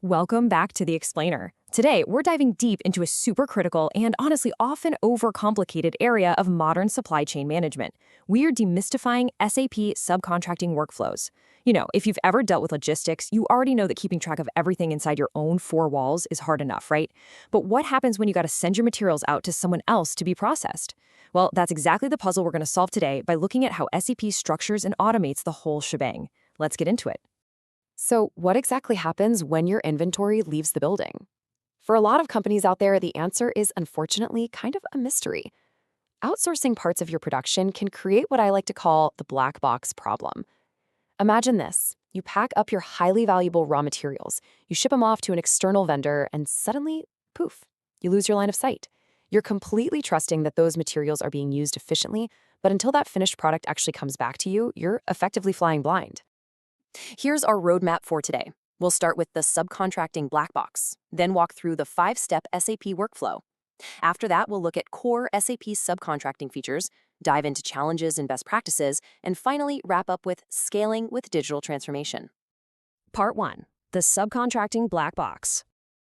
Welcome back to The Explainer. Today, we're diving deep into a super critical and honestly often overcomplicated area of modern supply chain management. We're demystifying SAP subcontracting workflows. If you've ever dealt with logistics, you already know that keeping track of everything inside your own four walls is hard enough, right? But what happens when you got to send your materials out to someone else to be processed? Well, that's exactly the puzzle we're going to solve today by looking at how SAP structures and automates the whole shebang. Let's get into it. So, what exactly happens when your inventory leaves the building? For a lot of companies out there, the answer is unfortunately kind of a mystery. Outsourcing parts of your production can create what I like to call the black box problem. Imagine this. You pack up your highly valuable raw materials, you ship them off to an external vendor, and suddenly, poof, you lose your line of sight. You're completely trusting that those materials are being used efficiently, but until that finished product actually comes back to you, you're effectively flying blind. Here's our roadmap for today. We'll start with the subcontracting black box, then walk through the 5-step SAP workflow. After that, we'll look at core SAP subcontracting features, dive into challenges and best practices, and finally wrap up with scaling with digital transformation. Part 1. The subcontracting black box.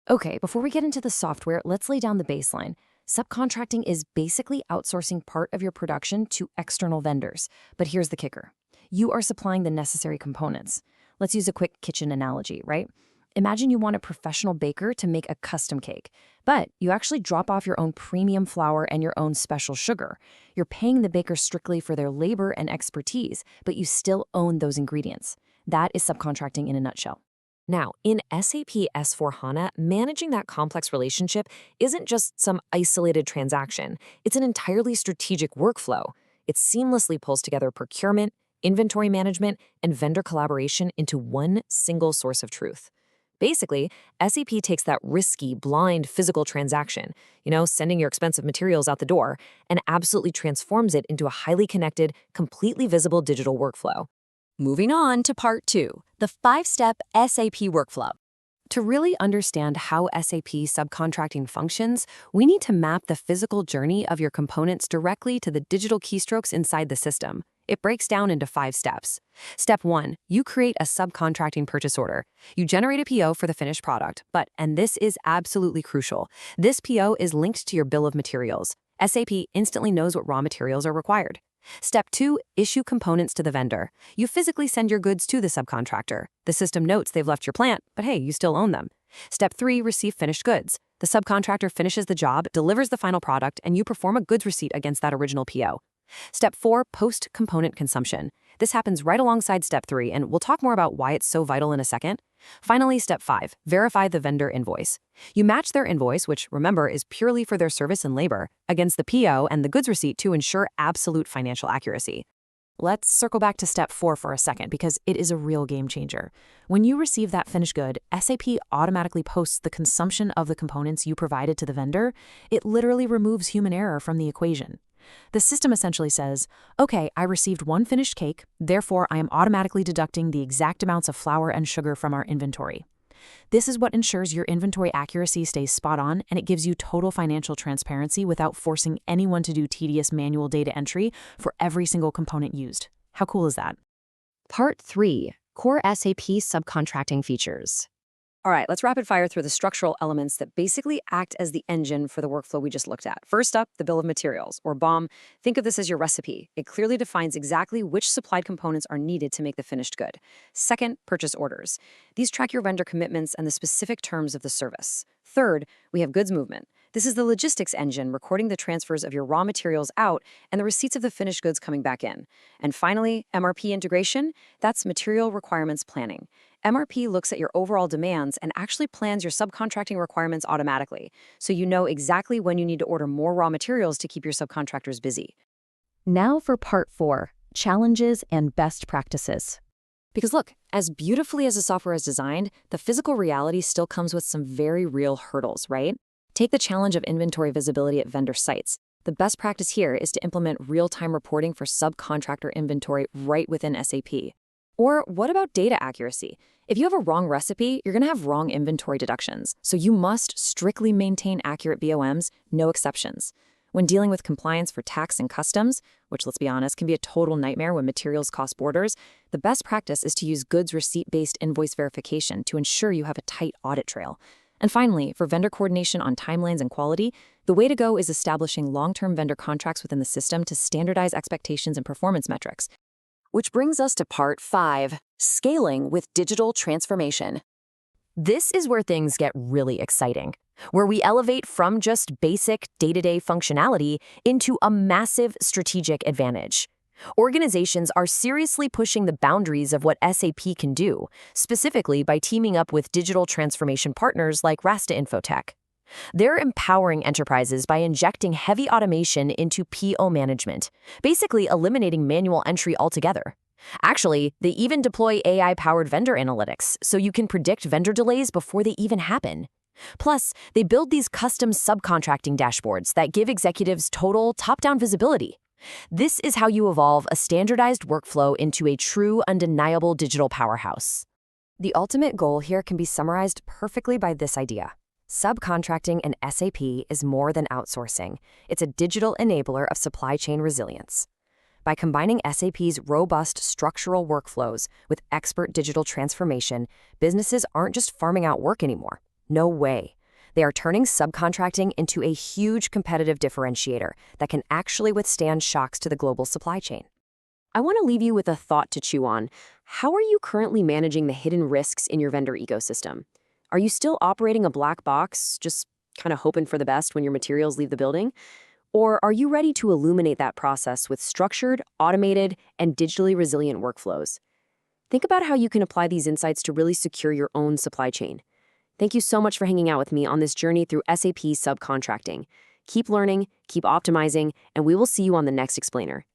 Okay, before we get into the software, let's lay down the baseline. Subcontracting is basically outsourcing part of your production to external vendors. But here's the kicker. You are supplying the necessary components. Let's use a quick kitchen analogy, right? Imagine you want a professional baker to make a custom cake, but you actually drop off your own premium flour and your own special sugar. You're paying the baker strictly for their labor and expertise, but you still own those ingredients. That is subcontracting in a nutshell. Now, in SAP S/4HANA, managing that complex relationship isn't just some isolated transaction. It's an entirely strategic workflow. It seamlessly pulls together procurement, inventory management, and vendor collaboration into one single source of truth. Basically, SAP takes that risky, blind, physical transaction, sending your expensive materials out the door, and absolutely transforms it into a highly connected, completely visible digital workflow. Moving on to part 2, the 5-step SAP workflow. To really understand how SAP subcontracting functions, we need to map the physical journey of your components directly to the digital keystrokes inside the system. It breaks down into 5 steps. Step 1, you create a subcontracting purchase order. You generate a PO for the finished product, and this is absolutely crucial, this PO is linked to your bill of materials. SAP instantly knows what raw materials are required. Step 2, issue components to the vendor. You physically send your goods to the subcontractor. The system notes they've left your plant, but hey, you still own them. Step 3, receive finished goods. The subcontractor finishes the job, delivers the final product, and you perform a goods receipt against that original PO. Step 4, post-component consumption. This happens right alongside Step 3, and we'll talk more about why it's so vital in a second. Finally, Step 5, verify the vendor invoice. You match their invoice, which, remember, is purely for their service and labor, against the PO and the goods receipt to ensure absolute financial accuracy. Let's circle back to Step 4 for a second, because it is a real game changer. When you receive that finished good, SAP automatically posts the consumption of the components you provided to the vendor. It literally removes human error from the equation. The system essentially says, okay, I received one finished cake, therefore I am automatically deducting the exact amounts of flour and sugar from our inventory. This is what ensures your inventory accuracy stays spot on, and it gives you total financial transparency without forcing anyone to do tedious manual data entry for every single component used. How cool is that? Part 3, core SAP subcontracting features. All right, let's rapid fire through the structural elements that basically act as the engine for the workflow we just looked at. First up, the bill of materials, or BOM. Think of this as your recipe. It clearly defines exactly which supplied components are needed to make the finished good. Second, purchase orders. These track your vendor commitments and the specific terms of the service. Third, we have goods movement. This is the logistics engine recording the transfers of your raw materials out and the receipts of the finished goods coming back in. And finally, MRP integration. That's material requirements planning. MRP looks at your overall demands and actually plans your subcontracting requirements automatically, so you know exactly when you need to order more raw materials to keep your subcontractors busy. Now for Part 4, challenges and best practices. Because look, as beautifully as the software is designed, the physical reality still comes with some very real hurdles, right? Take the challenge of inventory visibility at vendor sites. The best practice here is to implement real-time reporting for subcontractor inventory right within SAP. Or what about data accuracy? If you have a wrong recipe, you're going to have wrong inventory deductions, so you must strictly maintain accurate BOMs, no exceptions. When dealing with compliance for tax and customs, which, let's be honest, can be a total nightmare when materials cross borders, the best practice is to use goods receipt-based invoice verification to ensure you have a tight audit trail. And finally, for vendor coordination on timelines and quality, the way to go is establishing long-term vendor contracts within the system to standardize expectations and performance metrics. Which brings us to part 5, scaling with digital transformation. This is where things get really exciting, where we elevate from just basic day-to-day functionality into a massive strategic advantage. Organizations are seriously pushing the boundaries of what SAP can do, specifically by teaming up with digital transformation partners like Rasta Infotech. They're empowering enterprises by injecting heavy automation into PO management, basically eliminating manual entry altogether. Actually, they even deploy AI-powered vendor analytics, so you can predict vendor delays before they even happen. Plus, they build these custom subcontracting dashboards that give executives total top-down visibility. This is how you evolve a standardized workflow into a true, undeniable digital powerhouse. The ultimate goal here can be summarized perfectly by this idea. Subcontracting in SAP is more than outsourcing. It's a digital enabler of supply chain resilience. By combining SAP's robust structural workflows with expert digital transformation, businesses aren't just farming out work anymore. No way. They are turning subcontracting into a huge competitive differentiator that can actually withstand shocks to the global supply chain. I want to leave you with a thought to chew on. How are you currently managing the hidden risks in your vendor ecosystem? Are you still operating a black box, just kind of hoping for the best when your materials leave the building? Or are you ready to illuminate that process with structured, automated, and digitally resilient workflows? Think about how you can apply these insights to really secure your own supply chain. Thank you so much for hanging out with me on this journey through SAP subcontracting. Keep learning, keep optimizing, and we will see you on the next explainer.